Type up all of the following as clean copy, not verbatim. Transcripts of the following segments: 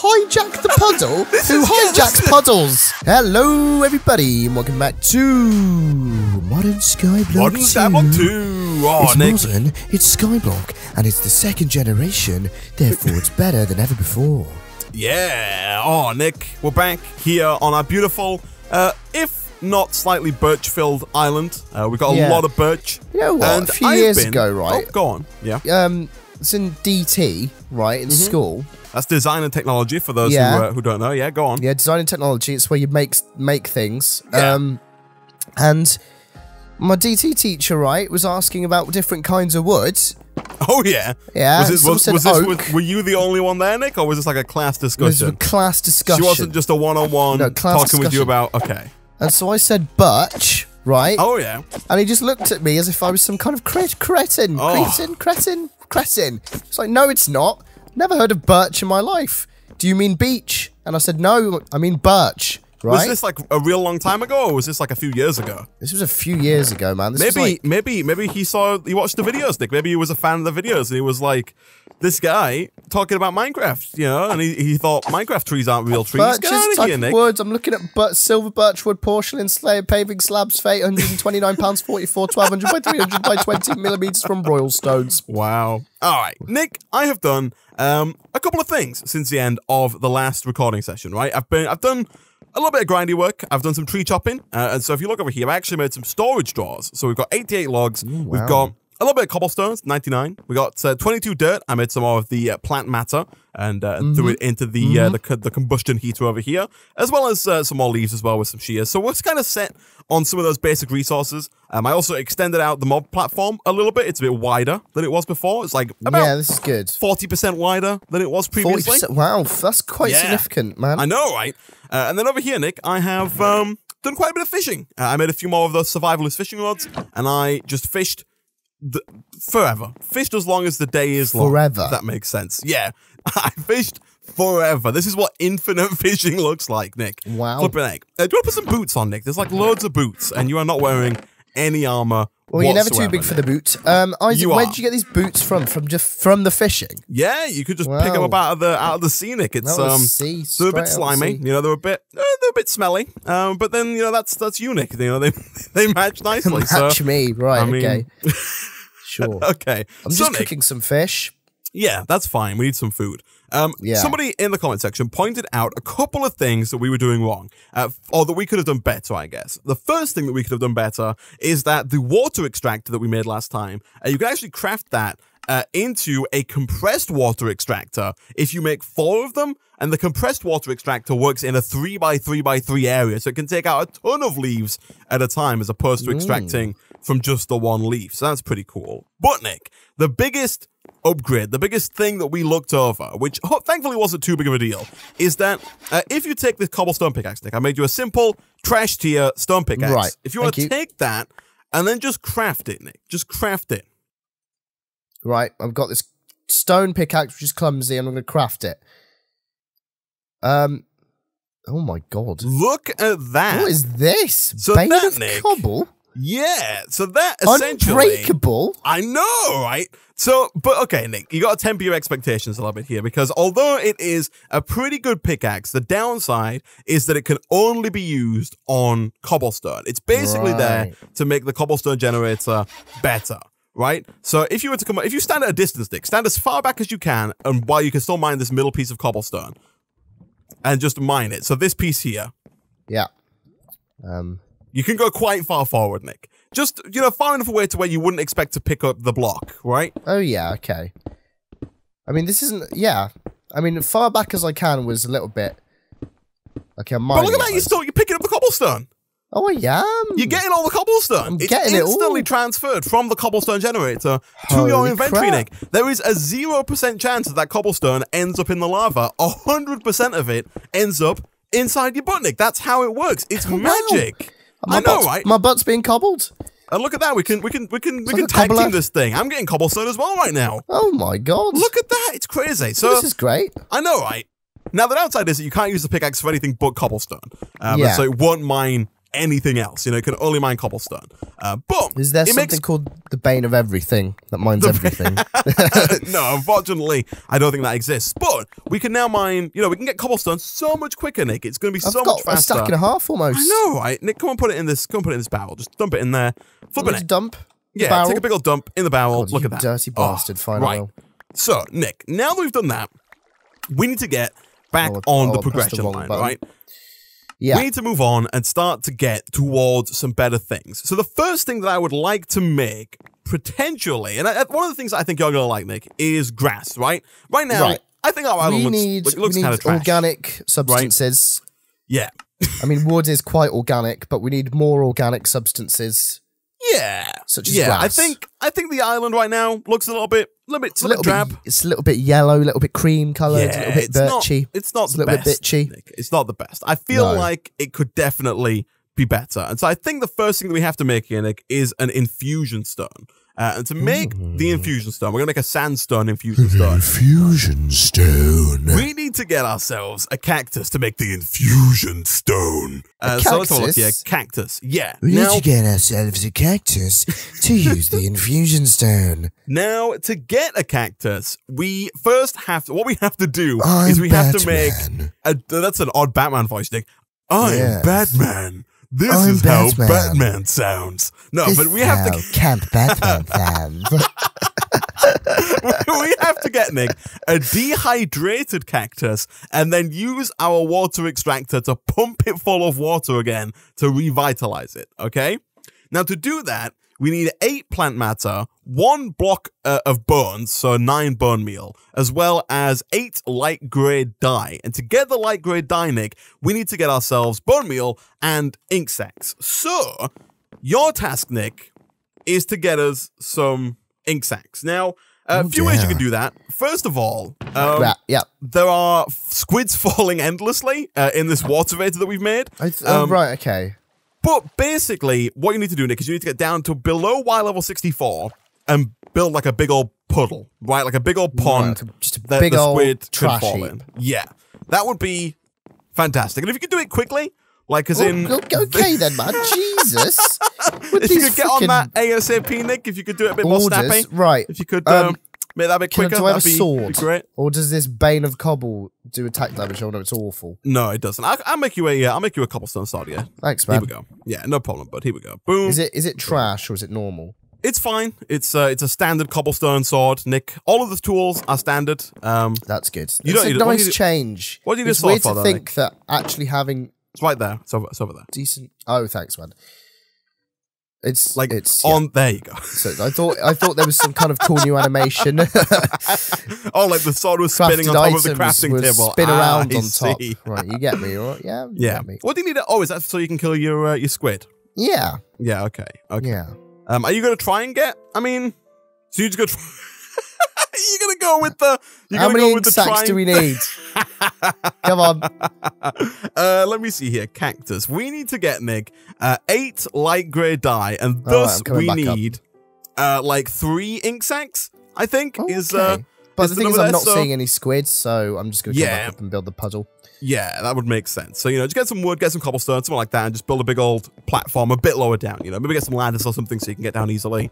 hijack the puddle? Who hijacks puddles? Hello, everybody, and welcome back to Modern Skyblock. Modern Skyblock 2. Oh, it's Nick. modern, it's Skyblock, and it's the second generation, therefore it's better than ever before. Yeah. Oh, Nick, we're back here on our beautiful, if not slightly birch-filled island. We've got a lot of birch. You know what? And a few years ago, right? Oh, go on. Yeah. It's in DT, right, in school. That's design and technology for those who don't know. Yeah, go on. Yeah, design and technology. It's where you make things. Yeah. And my DT teacher, right, was asking about different kinds of wood. Oh, yeah. Yeah. Were you the only one there, Nick, or was this like a class discussion? It was a class discussion. She wasn't just a one-on-one talking with you about, okay. And so I said birch, right? Oh, yeah. And he just looked at me as if I was some kind of cretin. Oh. Cretin. It's like, no, it's not. Never heard of birch in my life. Do you mean beach? And I said, no, I mean birch. Right? Was this like a real long time ago, or was this like a few years ago? This was a few years ago, man. Maybe he watched the videos, Nick. Maybe he was a fan of the videos, and he was like, this guy talking about Minecraft, you know, and he thought Minecraft trees aren't real trees. Birch Get out is of here, Nick. Woods. I'm looking at silver birchwood, porcelain slab, paving slabs, fate, £129, 44, 1200 by 300 by 20 millimeters from Royal Stones. Wow. All right, Nick, I have done a couple of things since the end of the last recording session. Right, I've done a little bit of grindy work. I've done some tree chopping, and so if you look over here, I've actually made some storage drawers. So we've got 88 logs. Ooh, wow. We've got a little bit of cobblestones, 99. We got 22 dirt. I made some more of the plant matter and threw it into the combustion heater over here, as well as some more leaves as well with some shears. So we're kind of set on some of those basic resources. I also extended out the mob platform a little bit. It's a bit wider than it was before. It's like about this is good. 40% wider than it was previously. 40%. Wow, that's quite significant, man. I know, right? And then over here, Nick, I have done quite a bit of fishing. I made a few more of those survivalist fishing rods, and I just fished forever. Fished as long as the day is long. Forever. If that makes sense. Yeah. I fished forever. This is what infinite fishing looks like, Nick. Wow. Flipping egg. Do you want to put some boots on, Nick? There's like loads of boots, and you are not wearing any armor. Well, you're never too big for the boots. Isaac, where did you get these boots from? From the fishing? Yeah, you could just pick them up out of the sea, Nick. It's they're a bit slimy. You know, they're a bit smelly. But then you know that's you, Nick. You know they match nicely. Match me, right? I mean, okay. Sure. Okay. I'm just cooking some fish. Yeah, that's fine. We need some food. Somebody in the comment section pointed out a couple of things that we were doing wrong, or that we could have done better, I guess. The first thing that we could have done better is that the water extractor that we made last time, you can actually craft that into a compressed water extractor if you make 4 of them, and the compressed water extractor works in a 3x3x3 area, so it can take out a ton of leaves at a time as opposed to extracting from just the one leaf. So that's pretty cool. But Nick, the biggest upgrade, the biggest thing that we looked over, which thankfully wasn't too big of a deal, is that if you take this cobblestone pickaxe, Nick, I made you a simple trash tier stone pickaxe. Right. If you want to take that and then just craft it, Nick, just craft it. Right, I've got this stone pickaxe which is clumsy, and I'm going to craft it. Oh my god! Look at that. What is this? So Bane that, of Nick, cobble? Yeah, so that essentially... Unbreakable? I know, right? So, but okay, Nick, you got to temper your expectations a little bit here, because although it is a pretty good pickaxe, the downside is that it can only be used on cobblestone. It's basically there to make the cobblestone generator better, right? So if you were to if you stand at a distance, Nick, stand as far back as you can, and while you can still mine this middle piece of cobblestone, and just mine it. So this piece here. Yeah. You can go quite far forward, Nick. Just, you know, far enough away to where you wouldn't expect to pick up the block, right? Oh, yeah, okay. I mean, this isn't... Yeah. I mean, far back as I can was a little bit... Okay, I'm mining. But look at that, you're picking up the cobblestone. Oh, I am. You're getting all the cobblestone. It's instantly transferred from the cobblestone generator to your inventory, Nick. There is a 0% chance that cobblestone ends up in the lava. 100% of it ends up inside your butt, Nick. That's how it works. It's magic. I know, right? My butt's being cobbled. And look at that. We can tag team this thing. I'm getting cobblestone as well right now. Oh my god. Look at that. It's crazy. So this is great. I know, right? Now the downside is that you can't use the pickaxe for anything but cobblestone. So it won't mine anything else. You know, it can only mine cobblestone. But is there something called the Bane of Everything that mines everything? No, unfortunately, I don't think that exists. But we can now mine, you know, we can get cobblestone so much quicker, Nick. It's going to be so much faster. I've got a stack and a half almost. I know, right? Nick, come on, put it in this barrel. Just dump it in there. Flip it. Dump? Yeah, barrel? take a big old dump in the barrel. God, look at that. Dirty bastard, fine. Right. So, Nick, now that we've done that, we need to get back on the progression line, right? Yeah. We need to move on and start to get towards some better things. So the first thing that I would like to make, potentially, and one of the things I think you're going to like, Nick, is grass, right? Right now, I think our island looks kind of trash. Organic substances. Right? Yeah. I mean, wood is quite organic, but we need more organic substances. Yeah. Such as grass. I think the island right now looks a little bit drab. It's a little bit yellow, a little bit cream coloured, a little bit birchy. It's not the best. Bit bitchy. Nick. It's not the best. I feel like it could definitely be better. And so I think the first thing that we have to make here, Nick, is an infusion stone. And to make the infusion stone, we're going to make a sandstone infusion stone. Infusion stone. We need to get ourselves a cactus to make the infusion stone. So let's have a look here. Cactus. Yeah. We need to get ourselves a cactus to use the infusion stone. Now, to get a cactus, we first have to, what we have to do is we have to make that's an odd Batman voice, Nick. I'm Batman. This is how Batman sounds. No, but we have to... Camp Batman sounds. We have to get, Nick, a dehydrated cactus and then use our water extractor to pump it full of water again to revitalize it, okay? Now, to do that, we need 8 plant matter, 1 block of bones, so 9 bone meal, as well as 8 light grade dye. And to get the light grade dye, Nick, we need to get ourselves bone meal and ink sacs. So, your task, Nick, is to get us some ink sacs. Now, a few ways you can do that. First of all, there are squids falling endlessly in this water vapor that we've made. Right, okay. But basically, what you need to do, Nick, is you need to get down to below Y level 64 and build like a big old puddle, right? Like a big old pond just a that big the old squid trash can fall in. Yeah, that would be fantastic. And if you could do it quickly, like as in... Okay then, man. Jesus. If you could get on that ASAP, Nick, if you could do it a bit more snappy. Right. If you could... make that a bit quicker. Do I have a sword? Be great. Or does this Bane of Cobble do attack damage? Oh no, it's awful. No, it doesn't. I'll make you a cobblestone sword, yeah. Thanks, man. Here we go. Yeah, no problem, bud. Here we go. Boom. Is it trash or is it normal? It's fine. It's a standard cobblestone sword, Nick. All of the tools are standard. That's good. It's a nice change. What do you It's weird to think that actually having... It's right there. It's over there. Decent... Oh, thanks, man. It's like it's on there you go. So I thought there was some kind of cool new animation. Oh, like the sword was spinning on top of the crafting table. Spin around on top. Right, you get me, right? Yeah. Yeah. Get me. What do you need? Is that so you can kill your squid? Yeah. Yeah. Okay. Yeah. Are you gonna try and get? I mean, so you just go. You're gonna go with the. How many sacks do we need? Come on. Let me see here. Cactus. We need to get, Nick, 8 light grey dye, and thus we need like 3 ink sacs. I think is. But the thing is, I'm not seeing any squids, so I'm just gonna come back up and build the puzzle. Yeah, that would make sense. So, just get some wood, get some cobblestone, something like that, and just build a big old platform a bit lower down. Maybe get some ladders or something so you can get down easily.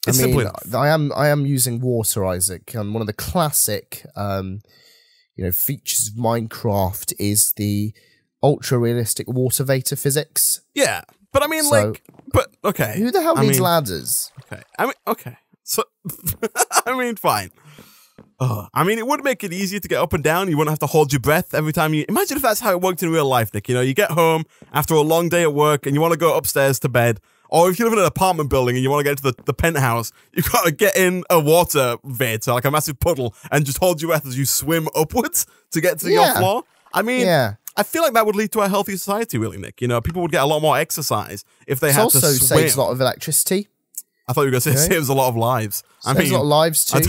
It's simple enough. I am using water, Isaac, and one of the classic, features of Minecraft is the ultra realistic water vapor physics. Yeah, but I mean, okay. Who the hell needs ladders? Okay, okay. So, fine. It would make it easier to get up and down. You wouldn't have to hold your breath every time you... Imagine if that's how it worked in real life, Nick. You get home after a long day at work and you want to go upstairs to bed. Or if you live in an apartment building and you want to get to the penthouse, you've got to get in a water vapor, like a massive puddle, and just hold your breath as you swim upwards to get to your floor. I feel like that would lead to a healthy society, really, Nick. People would get a lot more exercise if they had to swim. It also saves a lot of electricity. I thought you were going to say it saves a lot of lives. Saves a lot of lives, too.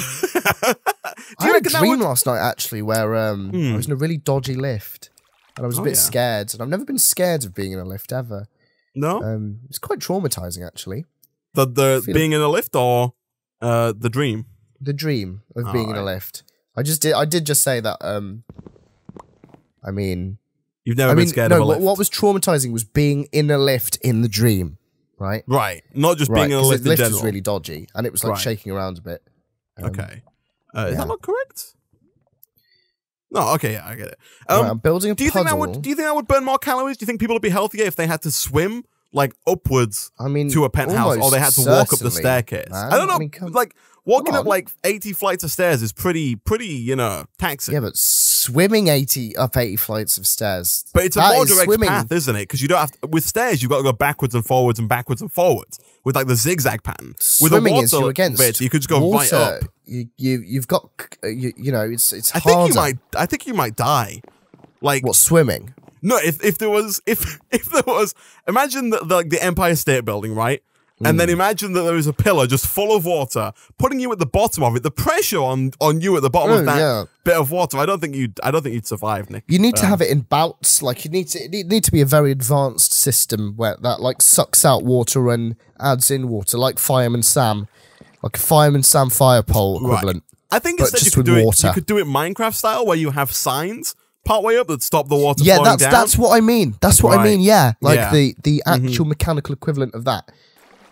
I had a dream last night, actually, where I was in a really dodgy lift. And I was a bit scared. And I've never been scared of being in a lift, ever. No? It's quite traumatizing, actually. The being in a lift or the dream? The dream of being in a lift. I did just say that, You've never been scared of a lift. What was traumatizing was being in a lift in the dream, right? Right. Not just being in a lift in general. The lift was really dodgy, and it was like shaking around a bit. Okay. Is that not correct? No, okay, yeah, I get it. Right, I'm building a puzzle. Do you think that would burn more calories? Do you think people would be healthier if they had to swim like upwards to a penthouse, or they had to walk up the staircase? Man. I don't know. Like walking up like 80 flights of stairs is pretty, taxing. Yeah, but swimming 80 flights of stairs. But it's a more direct path, isn't it? Because you don't have to, with stairs, you've got to go backwards and forwards and backwards and forwards with like the zigzag pattern. Swimming with a water bit, you could just go right up. You've got it's harder. I think you might die. Like what, swimming? No, if there was imagine the Empire State Building, right? And then imagine that there was a pillar just full of water, putting you at the bottom of it. The pressure on you at the bottom of that bit of water. I don't think you'd survive, Nick. You need to have it in bouts. Like it need to be a very advanced system where that like sucks out water and adds in water, like Fireman Sam, like a Fireman Sam fire pole equivalent. Right. I think instead you could do it Minecraft style, where you have signs partway up that stop the water flowing down. Yeah, that's what I mean. That's what I mean. Yeah, like the actual mechanical equivalent of that.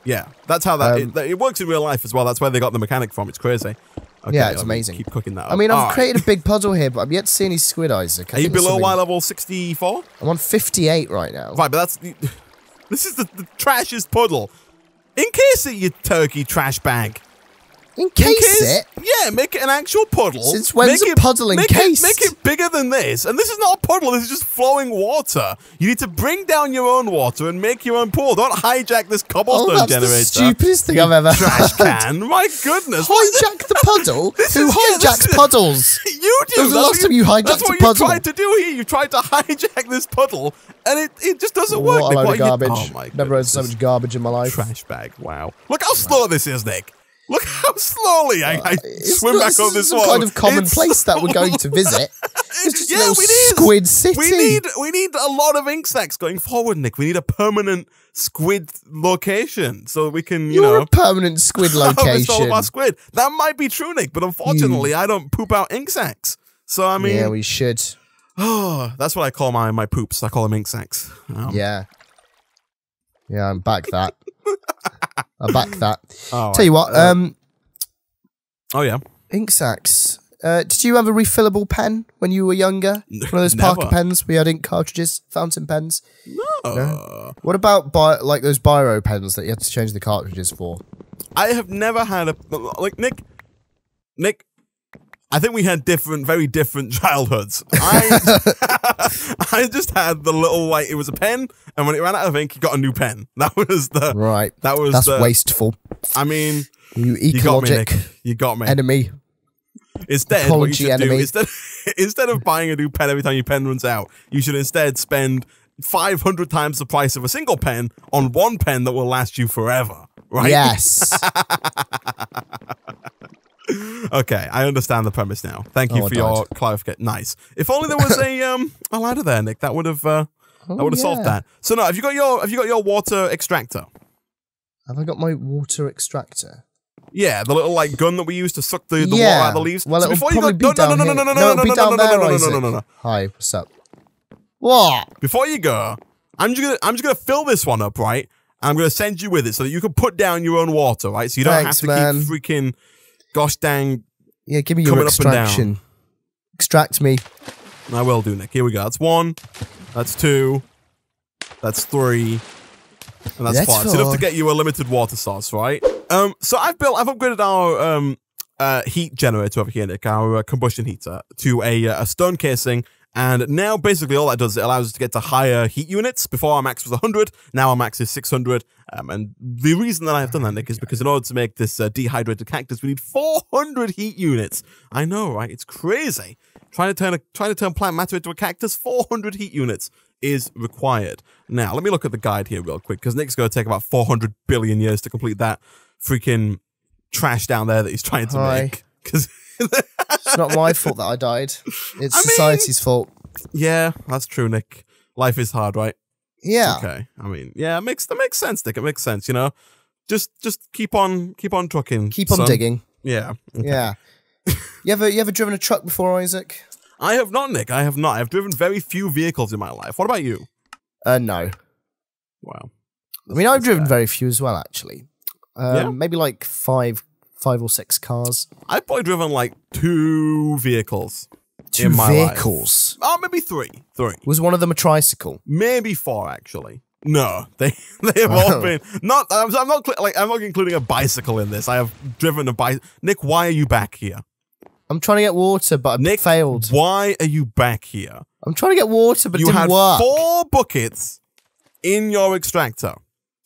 Yeah, that's how it works in real life as well. That's where they got the mechanic from. It's crazy. Okay, yeah, it's amazing. Keep cooking that up. I mean, I've created a big puzzle here, but I've yet to see any squid, Isaac. Are you below Y level 64? I'm on 58 right now. Right, but this is the trashiest puddle. Encase it, you turkey trash bag. Encase it? Yeah, make it an actual puddle. Since when's a puddle encased? Make it bigger than this. And this is not a puddle, this is just flowing water. You need to bring down your own water and make your own pool. Don't hijack this cobblestone generator. That's the stupidest thing I've ever heard. Trash can. My goodness. Hijack the puddle? Who hijacks puddles? You do. When's the last time you hijacked a puddle? That's what you tried to do here. You tried to hijack this puddle, and it just doesn't work. What a load of garbage. Oh my goodness. Never heard so much garbage in my life. Trash bag. Wow. Look how slow this is, Nick. Look how slowly I swim back on this wall. It's kind of common place that we're going to visit. It's just Squid City. We need a lot of ink sacks going forward, Nick. We need a permanent squid location so we can, You're a permanent squid location. All of our squid. That might be true, Nick, but unfortunately, I don't poop out ink sacks. So I mean, yeah, we should. Oh, that's what I call my poops. I call them ink sacks. Yeah, I'm back that. I back that. Oh, Tell you what, oh yeah, ink sacks. Did you have a refillable pen when you were younger? One of those Parker pens? We had ink cartridges, fountain pens. No. What about like those biro pens that you had to change the cartridges for? I have never had like Nick. I think we had very different childhoods. I just had the little it was a pen, and when it ran out of ink, you got a new pen. That was that's wasteful. I mean, you ecologic you got me. Enemy. Instead, what you should do instead of buying a new pen every time your pen runs out, you should instead spend 500 times the price of a single pen on one pen that will last you forever. Right? Yes. Okay, I understand the premise now. Thank you for your clarification. Nice. If only there was a ladder there, Nick. That would have solved that. So no, have you got your water extractor? Have I got my water extractor? Yeah, the little gun that we use to suck the water out of the leaves. Well, it'll probably be down here. No, it'll be down there, Isaac. Hi, what's up? What? Before you go, I'm just gonna fill this one up, right? I'm gonna send you with it so that you can put down your own water, right? So you don't have to keep freaking gosh dang. Yeah, give me your extraction. Extract me. I will do, Nick. Here we go. That's 1. That's 2. That's 3. And that's 4. It's enough to get you a limited water source, right? So I've upgraded our heat generator over here, Nick, our combustion heater, to a stone casing. And now, basically, all that does is it allows us to get to higher heat units. Before, our max was 100. Now, our max is 600. And the reason that I've done that, Nick, is because in order to make this dehydrated cactus, we need 400 heat units. I know, right? It's crazy. Trying to turn plant matter into a cactus, 400 heat units is required. Now, let me look at the guide here real quick, because Nick's going to take about 400 billion years to complete that freaking trash down there that he's trying to make. Because it's not my fault that I died. It's society's fault. Yeah, that's true, Nick. Life is hard, right? Yeah. Okay. I mean, yeah, that makes sense, Nick. It makes sense, you know. Just keep on trucking. Keep on digging. Yeah. Okay. Yeah. You ever driven a truck before, Isaac? I have not, Nick. I have not. I've driven very few vehicles in my life. What about you? No. Wow. I mean, I've driven very few as well, actually. Yeah? Maybe like five or six cars. I've probably driven like 2 vehicles. Two in my vehicles? Life. Oh, maybe 3. 3. Was one of them a tricycle? Maybe 4, actually. No, they have all been not. I'm not including a bicycle in this. I have driven a bike. Nick, why are you back here? I'm trying to get water, but I failed. Why are you back here? I'm trying to get water, but it didn't You work. had 4 buckets in your extractor.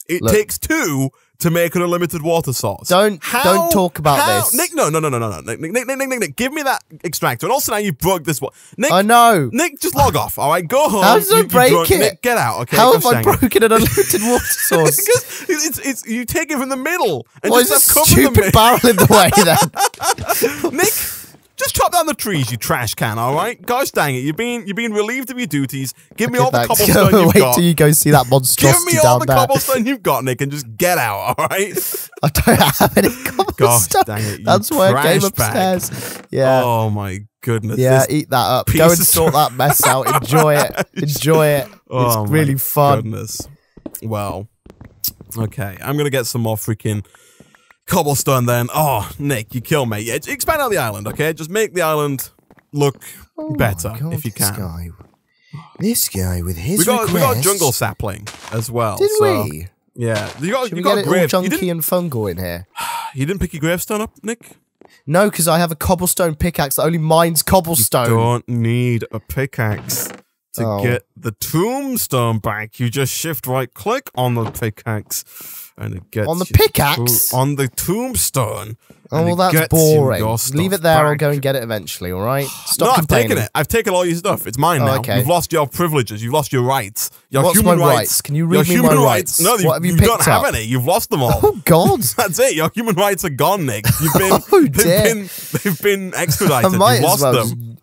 It takes 2 to make an unlimited water source. Don't talk about this. Nick, no. Nick, give me that extractor. And also now you broke this one. Nick, I know. Nick, just log off, all right? Go home. How did I break it? Nick, get out, okay? How have I broken an unlimited water source? Because it's you take it from the middle. And Why just is this have stupid barrel in the way then? Nick, just chop down the trees, you trash can, all right? Gosh dang it, you're being relieved of your duties. Give me all the cobblestone you've got. Wait till you go see that monstrosity Give me all the down there. cobblestone you've got, Nick, and just get out, all right? I don't have any cobblestone. Gosh dang it, That's why I came upstairs. Bag. Yeah. Oh my goodness. Yeah, eat that up. Go and sort that mess out. Enjoy it. Enjoy it. Oh, it's really fun. Goodness. Well, okay. I'm gonna get some more freaking cobblestone then. Oh, Nick, you kill me. Yeah, expand out the island, okay? Just make the island look better if you can. This guy with his we got jungle sapling as well. Did we? Yeah. You got get a it grave. all junky and fungal in here? You didn't pick your gravestone up, Nick? No, because I have a cobblestone pickaxe that only mines cobblestone. You don't need a pickaxe to get the tombstone back. You just shift right click on the pickaxe. And it gets on the pickaxe? On the tombstone. Oh, well, that's boring. Leave it there. I'll go and get it eventually, all right? Stop complaining. I've taken it. I've taken all your stuff. It's mine now. Okay. You've lost your privileges. You've lost your rights. Your What's human my rights? Can you read me my rights? No, what have you picked don't have any. You've lost them all. Oh, God. That's it. Your human rights are gone, Nick. You've been, they've been extradited. I might You've lost as well them.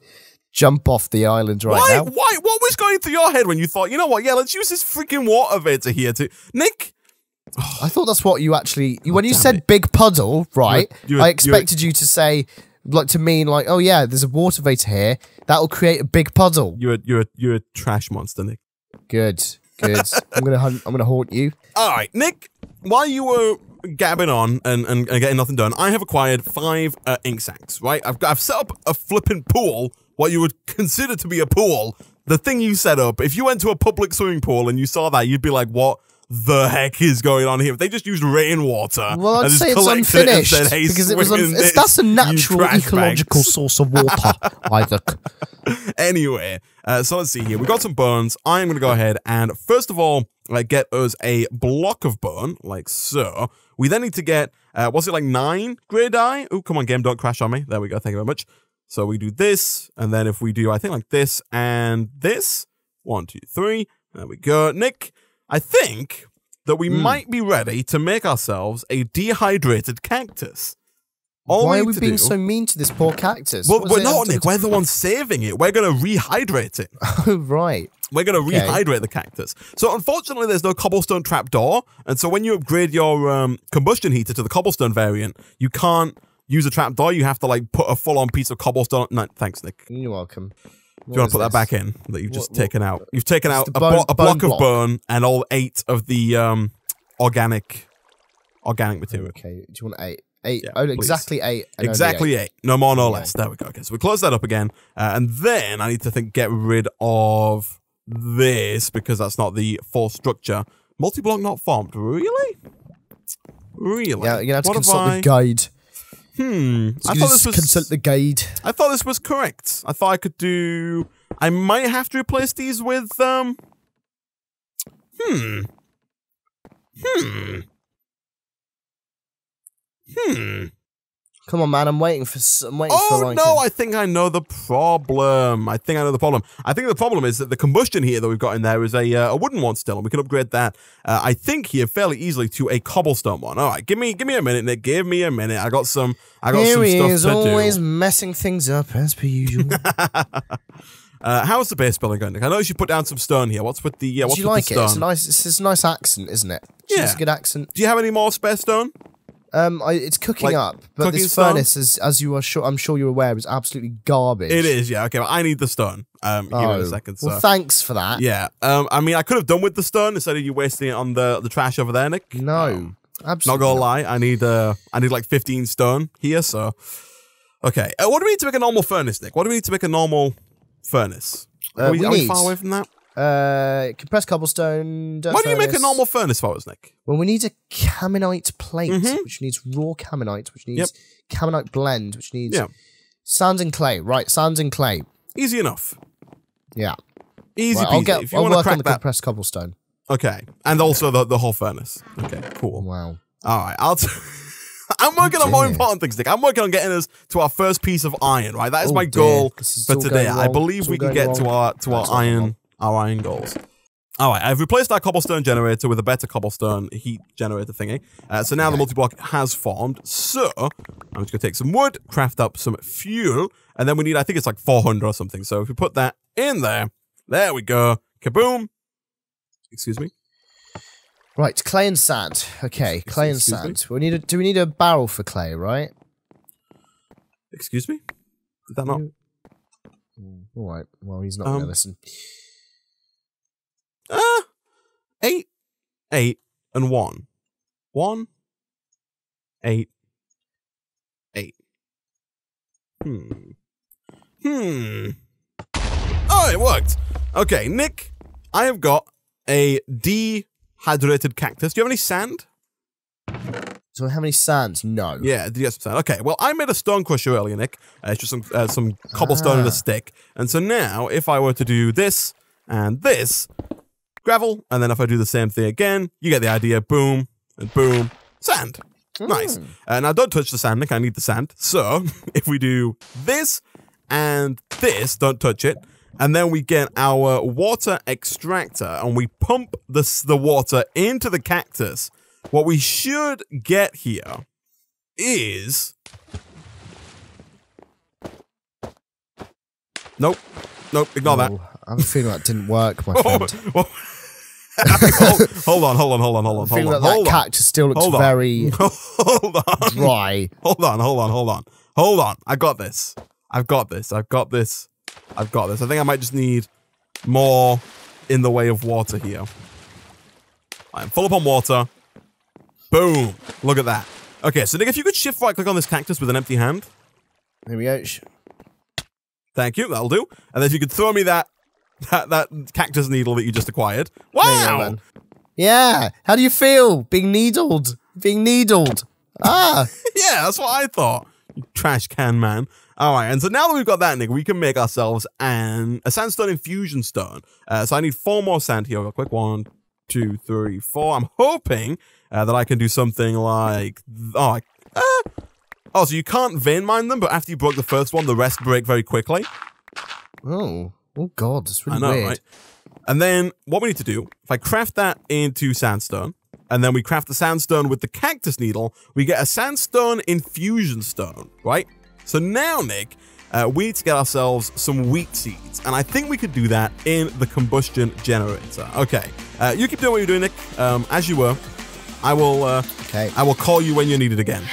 Jump off the island now. Why? What was going through your head when you thought, you know what? Yeah, let's use this freaking water vector here to Nick. I thought that's what you actually. When you said big puddle, right? I expected you to say, like, to mean like, oh yeah, there's a water vector here that will create a big puddle. You're a trash monster, Nick. Good. I'm gonna haunt you. All right, Nick. While you were gabbing on and getting nothing done, I have acquired 5 ink sacks. Right, I've set up a flipping pool. What you would consider to be a pool. The thing you set up. If you went to a public swimming pool and you saw that, you'd be like, what the heck is going on here? If they just used rainwater, well, I'd say it's unfinished because it was that's a natural ecological source of water. Isaac. Anyway, so let's see here. We got some bones. I'm going to go ahead and first of all, get us a block of bone, like so. We then need to get what's it like 9 grey dye? Oh, come on, game, don't crash on me. There we go. Thank you very much. So we do this, and then if we do, I think like this and this. 1, 2, 3. There we go, Nick. I think that we might be ready to make ourselves a dehydrated cactus. Why are we being so mean to this poor cactus? Well, we're not, Nick. We're the ones saving it. We're going to rehydrate it. Oh, right. We're going to rehydrate the cactus. So, unfortunately, there's no cobblestone trapdoor. And so, when you upgrade your combustion heater to the cobblestone variant, you can't use a trapdoor. You have to, like, put a full-on piece of cobblestone. No, thanks, Nick. You're welcome. Do you want to put that back in that you've just taken out? You've taken out a block of bone and all 8 of the organic material. Okay, do you want 8? 8. Yeah, exactly 8. Exactly 8. No more, no less. There we go. Okay, so we close that up again. And then I need to get rid of this because that's not the full structure. Multi-block not formed. Really? Really? Yeah, you're going to have to consult the guide. I thought this was consult the guide. I thought this was correct. I thought I could do. I might have to replace these with Come on, man! I'm waiting for. Oh no! I think I know the problem. I think the problem is that the combustion heater that we've got in there is a wooden one still, and we can upgrade that. I think here fairly easily to a cobblestone one. All right, give me a minute, Nick. Give me a minute. I got some stuff to do. Always messing things up as per usual. How's the base building going, Nick? I know you should put down some stone here. What's with the? What's with the stone? It's a nice accent, isn't it? It's a good accent. Do you have any more spare stone? It's cooking Like, up, but cooking this stone? furnace, as you are sure, I'm sure you're aware, is absolutely garbage. It is, yeah. Okay, well, I need the stone. Here in a second. So. Well, thanks for that. Yeah. I mean, I could have done with the stone instead of you wasting it on the trash over there, Nick. No, absolutely. Not gonna lie, I need like 15 stone here. So, okay. What do we need to make a normal furnace, Nick? What do we need to make a normal furnace? Are we far away from that? Compressed cobblestone. Why do you make a normal furnace for us, Nick? Well, we need a caminite plate, which needs raw caminite, which needs caminite blend, which needs sands and clay. Right, sands and clay. Easy enough. Yeah. Easy peasy. I'll work on the compressed cobblestone. Okay, and also the whole furnace. Okay, cool. Wow. All right, I'm working on more important things, Nick. I'm working on getting us to our first piece of iron. Right, that is my goal for today. I believe we can get to our iron goals. All right, I've replaced our cobblestone generator with a better cobblestone heat generator thingy. So now the multi-block has formed. So I'm just going to take some wood, craft up some fuel, and then we need, I think it's like 400 or something. So if we put that in there we go. Kaboom. Excuse me. Right, clay and sand. Okay, clay and sand. Do we need a barrel for clay, right? Excuse me? Did that not? All right. Well, he's not going to listen. 8, 8, and 1. 1, 8, 8. Oh, it worked. Okay, Nick, I have got a dehydrated cactus. Do you have any sand? So how many sands? No. Yeah, do you have some sand? Okay, well, I made a stone crusher earlier, Nick. It's just some cobblestone and a stick. And so now, if I were to do this and this, gravel, and then if I do the same thing again, you get the idea. Boom, and boom, sand. Nice. Now, don't touch the sand, Nick. I need the sand. So, if we do this and this, don't touch it, and then we get our water extractor, and we pump the water into the cactus, what we should get here is... Nope. Nope, ignore that. I have a feeling that didn't work, my friend. Hold on. I feel that cactus still looks very dry. Hold on. I got this. I've got this. I think I might just need more in the way of water here. I'm full up on water. Boom. Look at that. Okay, so Nick, if you could shift right click on this cactus with an empty hand. Here we go. Thank you. That'll do. And then if you could throw me that cactus needle that you just acquired. Wow. Yeah. How do you feel being needled? Ah. Yeah, that's what I thought. You trash can man. All right, and so now that we've got that, Nick, we can make ourselves a sandstone infusion stone. So I need 4 more sand here real quick. 1, 2, 3, 4. I'm hoping that I can do something like... so you can't vein mine them, but after you broke the first one, the rest break very quickly. Oh God, that's really I know, weird. right? And then what we need to do, if I craft that into sandstone, and then we craft the sandstone with the cactus needle, we get a sandstone infusion stone, right? So now, Nick, we need to get ourselves some wheat seeds, and I think we could do that in the combustion generator. Okay, you keep doing what you're doing, Nick. As you were, I will call you when you're needed again.